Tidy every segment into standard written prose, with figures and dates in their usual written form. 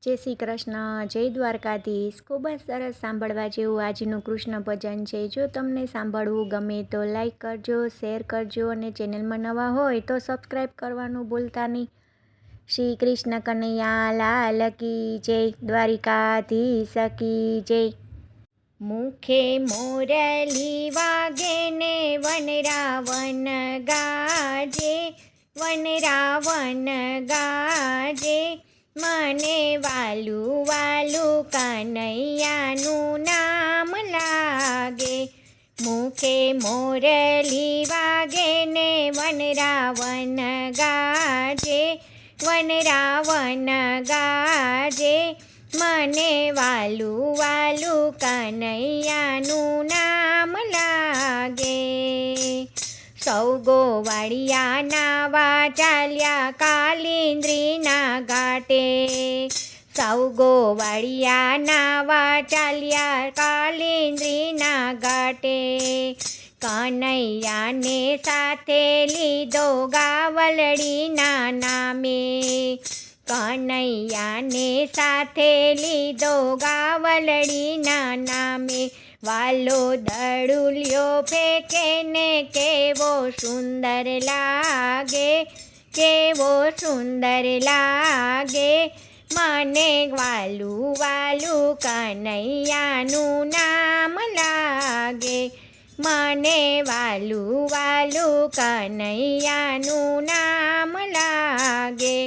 જય શ્રી કૃષ્ણ, જય દ્વારકાધીશ. ખૂબ જ સરસ સાંભળવા જેવું આજનું કૃષ્ણ ભજન છે. જો તમને સાંભળવું ગમે તો લાઈક કરજો, શેર કરજો અને ચેનલમાં નવા હોય તો સબસ્ક્રાઈબ કરવાનું ભૂલતા નહીં. શ્રી કૃષ્ણ કનૈયા લાલ કી જય, દ્વારિકાધીશ કી જય. મુખે મોરલી વાગે ને વનરાવન ગાજે, વનરાવન ગાજે. મને વાલું વાલું કનૈયાનું નામ લાગે. મુખે મોરલી વાગે ને વનરાવન ગાજે, વનરાવન ગાજે. મને વાલું વાલું કનૈયાનું નામ લાગે. સૌ ગોવાળિયા નાવા ચાલ્યા કાલિંદ્રીના ઘાટે, સૌ ગોવાળિયા નાવા ચાલ્યા કાલિંદ્રીના ઘાટે. કનૈયાને સાથે લીધો ગાવલડીના નામે, કનૈયાને સાથે લીધો ગાવલડીના નામે. વાલો દડુલિયો ફેંકે ને કેવો સુંદર લાગે, કેવો સુંદર લાગે. મને વાલું વાલું કનૈયાનું નામ લાગે, મને વાલું વાલું કનૈયાનું નામ લાગે.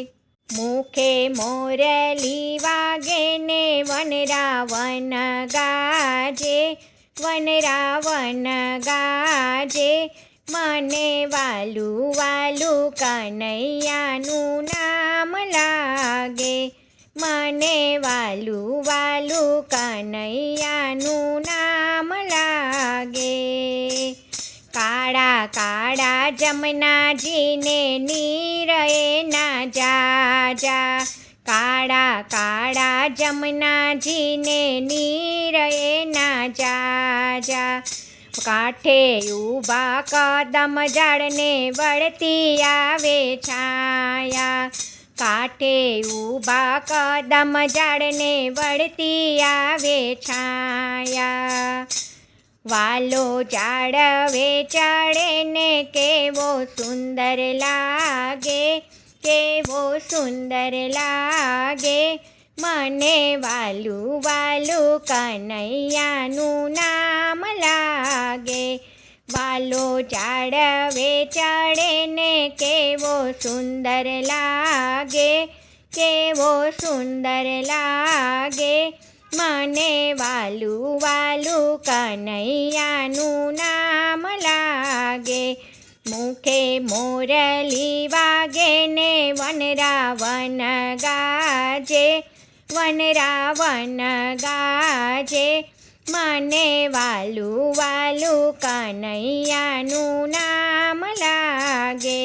મુખે મોરલી વાગે ને વનરાવન ગાજે, વનરાવન ગાજે. મને વાલું વાલું કનૈયાનું નામ લાગે, મને વાલું વાલું કનૈયાનું નામ લાગે. કાળા કાળા જમનાજીને નીર એના જાજા, કાળા કાળા જમનાજીને નીર એના જાજા. કાંઠે ઊભા કદમ ઝાડને વળતી આવે છાયા, કાંઠે ઊભા કદમ ઝાડને વળતી આવે છાયા. વાલો ઝાડવે ચડે ને કેવો સુંદર લાગે, કેવો સુંદર લાગે. મને વાલું વાલું કનૈયાનું નામ લાગે. વાલો ઝાડવે ચડે ને કેવો સુંદર લાગે, કેવો સુંદર લાગે. મને વાલું વાલું કનૈયાનું નામ લાગે. મુખે મોરલી વાગે ને વનરાવન ગાજે, વનરાવન ગાજે. મને વાલું વાલું કનૈયાનું નામ લાગે.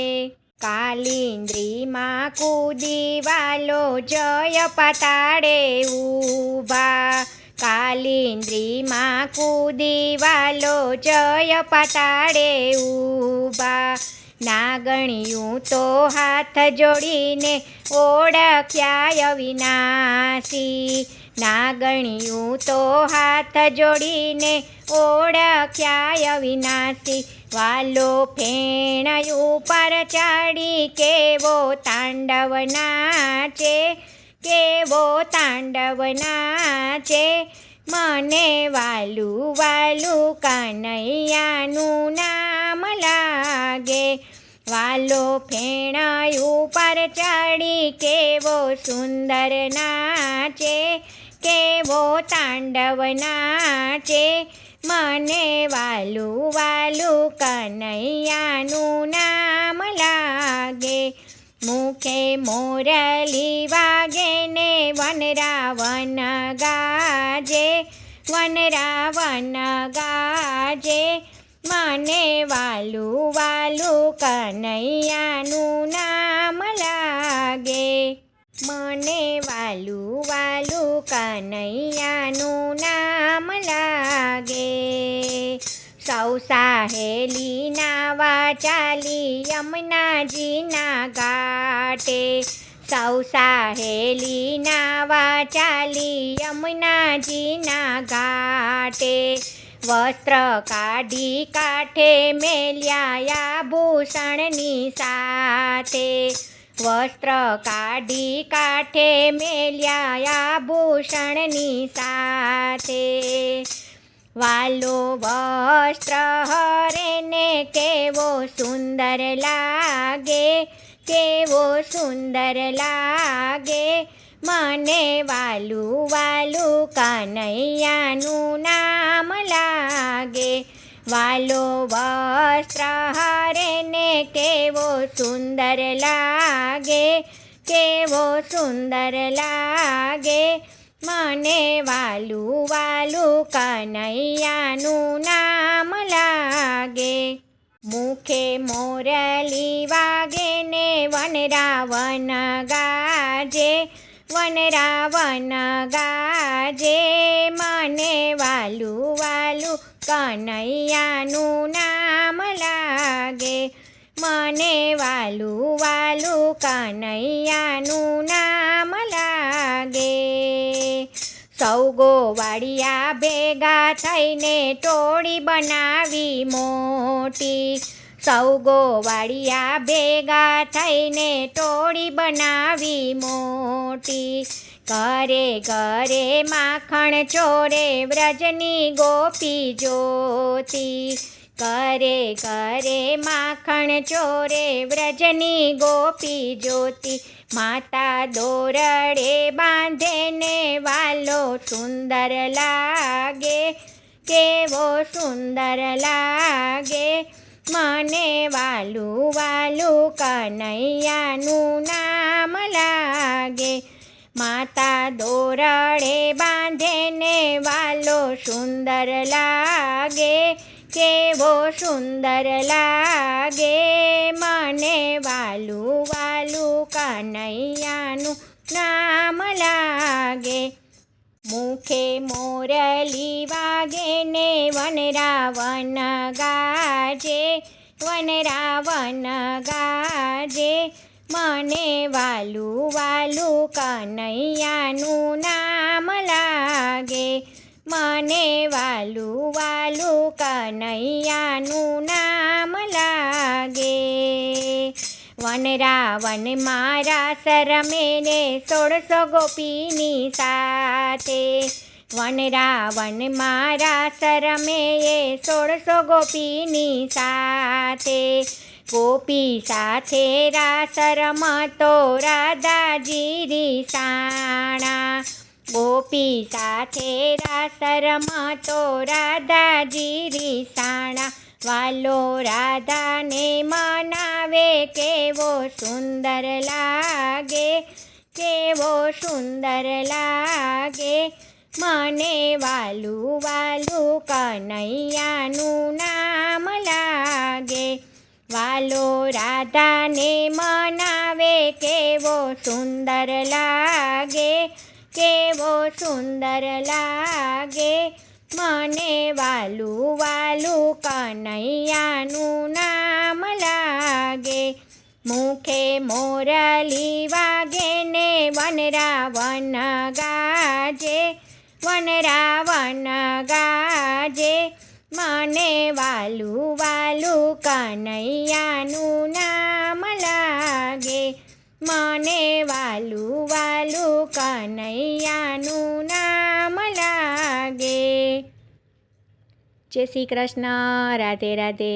કાલિંદ્રીમાં કૂદી વાલો જય પાતાળે ઊભા, કાલિંદ્રીમાં કૂદી વાલો જય પાતાળે ઊભા. નાગણિયું તો હાથ જોડીને ઓળખ્યા અવિનાશી, નાગણિયું તો હાથ જોડીને ઓળખ્યા અવિનાશી. વાલો ફેણ ઉપર ચડી કેવો તાંડવ નાચે, કેવો તાંડવ નાચે. મને વાલું વાલું કનૈયાનું નામ લાગે. વાલો ફેણ ઉપર ચડી કેવો સુંદર નાચે, કેવો તાંડવ નાચે. મને વાલું વાલું કનૈયાનું નામ લાગે. મુખે મોરલી વાગે ને વનરાવન ગાજે, વનરાવન ગાજે. મને વાલું વાલું કનૈયાનું નામ લાગે, મને વાલું વાલું કનૈયાનું નામ લાગે. સૌ સાહેલી નાવા ચાલી યમુનાજીના ઘાટે, સૌ સાહેલી નાવા ચાલી યમુનાજીના ઘાટે, વસ્ત્ર કાઢી કાંઠે મેલ્યા આભૂષણની સાથે, વસ્ત્ર કાઢી કાંઠે મેલ્યા આભૂષણની સાથે, વાલો વસ્ત્ર હરેને કેવો સુંદર લાગે, કેવો સુંદર લાગે, મને વાલું વાલું કનૈયાનું નામ લાગે, વાલો વસ્ત્ર હરેને કેવો સુંદર લાગે, કેવો સુંદર લાગે, મને વાલું વાલું કનૈયાનું નામ લાગે. મુખે મોરલી વાગે ને વનરાવન ગાજે, વનરાવન ગાજે, મને વાલું વાલું કનૈયાનું નામ લાગે, મને વાલું વાલું કનૈયાનું નામ લાગે. સૌ ગોવાળિયા ભેગા થઈને ટોળી બનાવી મોટી, સૌ ગોવાળિયા ભેગા થઈને ટોળી બનાવી મોટી, ઘરે ઘરે માખણ ચોરે વ્રજની ગોપી જોતી, ઘરે ઘરે માખણ ચોરે વ્રજની ગોપી જોતી, માતા દોરડે બાંધે ને વાલો સુંદર લાગે, કેવો સુંદર લાગે, મને વાલું વાલું કનૈયાનું નામ લાગે, માતા દોરડે બાંધે ને વાલો સુંદર લાગે, કેવો સુંદર લાગે, મને વાલું વાલું કનૈયાનું નામ લાગે. મુખે મોરલી વાગે ને વનરાવન ગાજે, વનરાવન ગાજે, મને વાલું વાલું કનૈયાનું નામ લાગે, મને વાલું વાલું કનૈયાનું નામ લાગે. વનરાવન મારા સરમે ને 16 ગોપીની સાથે, વનરાવન મારા સરમે 16 ગોપીની સાથે, ગોપી સાથે રાસ રમતો રાધાજી રીસાણા, ગોપી સાથે રાસ રમતો રાધાજી રીસાણા, વાલો રાધાને મનાવે કેવો સુંદર લાગે, કેવો સુંદર લાગે, મને વાલું વાલું કનૈયાનું નામ લાગે, વાલો રાધાને મનાવે કેવો સુંદર લાગે, કેવો સુંદર લાગે, મને વાલું વાલું કનૈયાનું નામ લાગે. મુખે મોરલી વાગે ને વનરાવન ગાજે, વનરાવન ગાજે, મને વાલું વાલું કનૈયાનું નામ લાગે, મને વાલું વાલું કનૈયાનું નામ લાગે. જય શ્રી કૃષ્ણ. રાધે રાધે.